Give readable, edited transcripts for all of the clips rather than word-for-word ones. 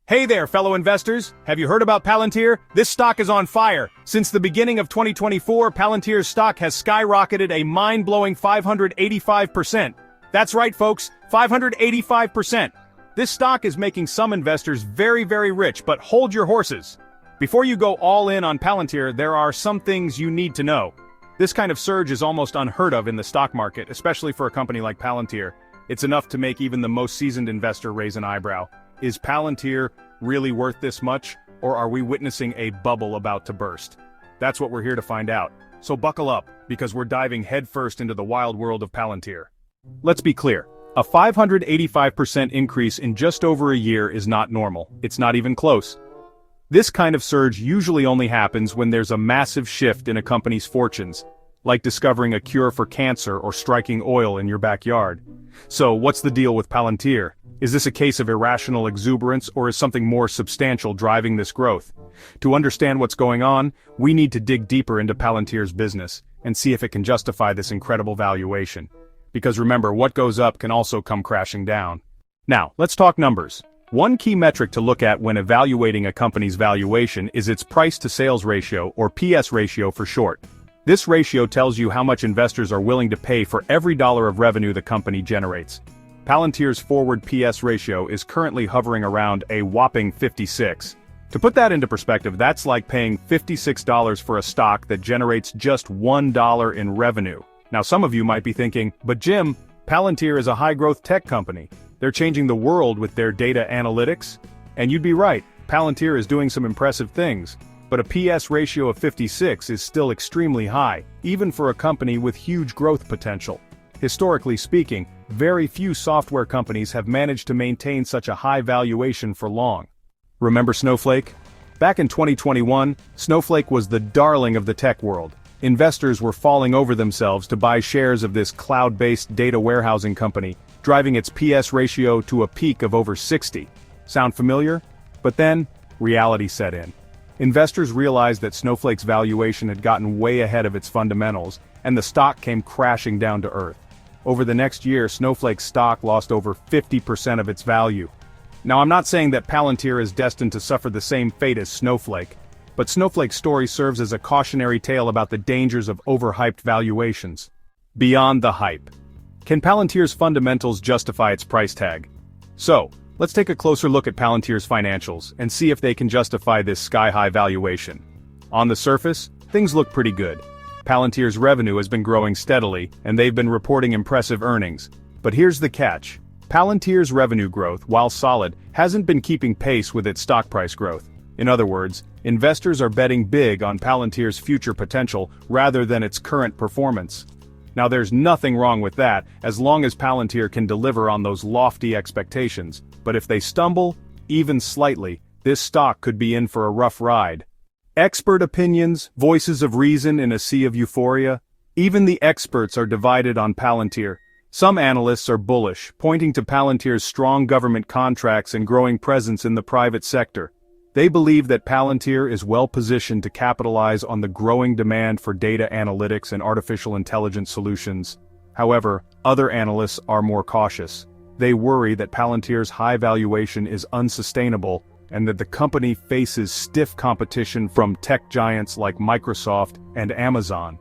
Hey there, fellow investors! Have you heard about Palantir? This stock is on fire. Since the beginning of 2024, Palantir's stock has skyrocketed a mind-blowing 585%. That's right, folks, 585%. This stock is making some investors very, very rich, but hold your horses. Before you go all in on Palantir, there are some things you need to know. This kind of surge is almost unheard of in the stock market, especially for a company like Palantir. It's enough to make even the most seasoned investor raise an eyebrow. Is Palantir really worth this much, or are we witnessing a bubble about to burst? That's what we're here to find out. So buckle up, because we're diving headfirst into the wild world of Palantir. Let's be clear. A 585% increase in just over a year is not normal. It's not even close. This kind of surge usually only happens when there's a massive shift in a company's fortunes, like discovering a cure for cancer or striking oil in your backyard. So, what's the deal with Palantir? Is this a case of irrational exuberance, or is something more substantial driving this growth? To understand what's going on, we need to dig deeper into Palantir's business and see if it can justify this incredible valuation. Because remember, what goes up can also come crashing down. Now, let's talk numbers. One key metric to look at when evaluating a company's valuation is its price-to-sales ratio, or PS ratio for short. This ratio tells you how much investors are willing to pay for every dollar of revenue the company generates. Palantir's forward PS ratio is currently hovering around a whopping 56. To put that into perspective, that's like paying $56 for a stock that generates just $1 in revenue. Now some of you might be thinking, but Jim, Palantir is a high-growth tech company. They're changing the world with their data analytics? And you'd be right, Palantir is doing some impressive things. But a PS ratio of 56 is still extremely high, even for a company with huge growth potential. Historically speaking, very few software companies have managed to maintain such a high valuation for long. Remember Snowflake? Back in 2021, Snowflake was the darling of the tech world. Investors were falling over themselves to buy shares of this cloud-based data warehousing company, driving its PS ratio to a peak of over 60. Sound familiar? But then, reality set in. Investors realized that Snowflake's valuation had gotten way ahead of its fundamentals, and the stock came crashing down to earth. Over the next year, Snowflake's stock lost over 50% of its value. Now, I'm not saying that Palantir is destined to suffer the same fate as Snowflake, but Snowflake's story serves as a cautionary tale about the dangers of overhyped valuations. Beyond the hype. Can Palantir's fundamentals justify its price tag? So, let's take a closer look at Palantir's financials and see if they can justify this sky-high valuation. On the surface, things look pretty good. Palantir's revenue has been growing steadily, and they've been reporting impressive earnings. But here's the catch. Palantir's revenue growth, while solid, hasn't been keeping pace with its stock price growth. In other words, investors are betting big on Palantir's future potential rather than its current performance. Now there's nothing wrong with that, as long as Palantir can deliver on those lofty expectations. But if they stumble, even slightly, this stock could be in for a rough ride. Expert opinions, voices of reason in a sea of euphoria. Even the experts are divided on Palantir. Some analysts are bullish, pointing to Palantir's strong government contracts and growing presence in the private sector. They believe that Palantir is well positioned to capitalize on the growing demand for data analytics and artificial intelligence solutions. However, other analysts are more cautious. They worry that Palantir's high valuation is unsustainable, and that the company faces stiff competition from tech giants like Microsoft and Amazon.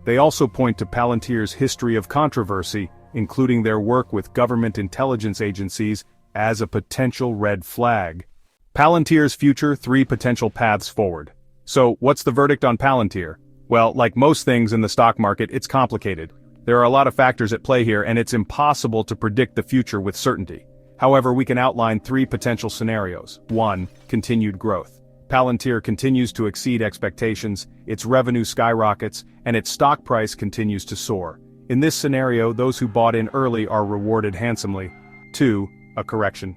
They also point to Palantir's history of controversy, including their work with government intelligence agencies, as a potential red flag. Palantir's future: 3 potential paths forward. So, what's the verdict on Palantir? Well, like most things in the stock market, it's complicated. There are a lot of factors at play here, and it's impossible to predict the future with certainty. However, we can outline 3 potential scenarios. 1. Continued growth. Palantir continues to exceed expectations, its revenue skyrockets, and its stock price continues to soar. In this scenario, those who bought in early are rewarded handsomely. 2. A correction.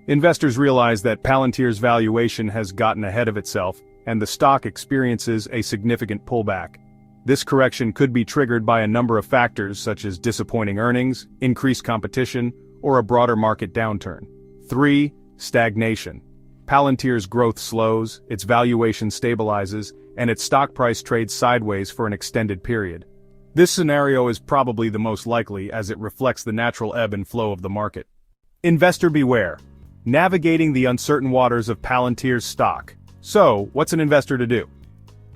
Investors realize that Palantir's valuation has gotten ahead of itself, and the stock experiences a significant pullback. This correction could be triggered by a number of factors such as disappointing earnings, increased competition, or a broader market downturn. 3. Stagnation. Palantir's growth slows, its valuation stabilizes, and its stock price trades sideways for an extended period. This scenario is probably the most likely as it reflects the natural ebb and flow of the market. Investor beware. navigating the uncertain waters of Palantir's stock. So, what's an investor to do?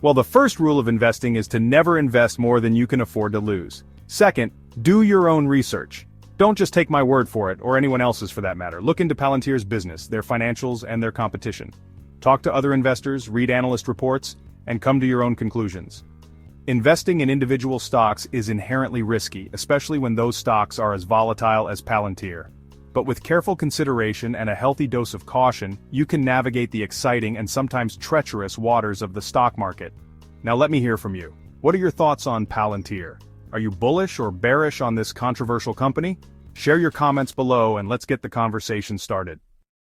Well, the first rule of investing is to never invest more than you can afford to lose. Second, do your own research. Don't just take my word for it, or anyone else's for that matter. Look into Palantir's business, their financials, and their competition. Talk to other investors, read analyst reports, and come to your own conclusions. Investing in individual stocks is inherently risky, especially when those stocks are as volatile as Palantir. But with careful consideration and a healthy dose of caution, you can navigate the exciting and sometimes treacherous waters of the stock market. Now let me hear from you. What are your thoughts on Palantir? Are you bullish or bearish on this controversial company? Share your comments below and let's get the conversation started.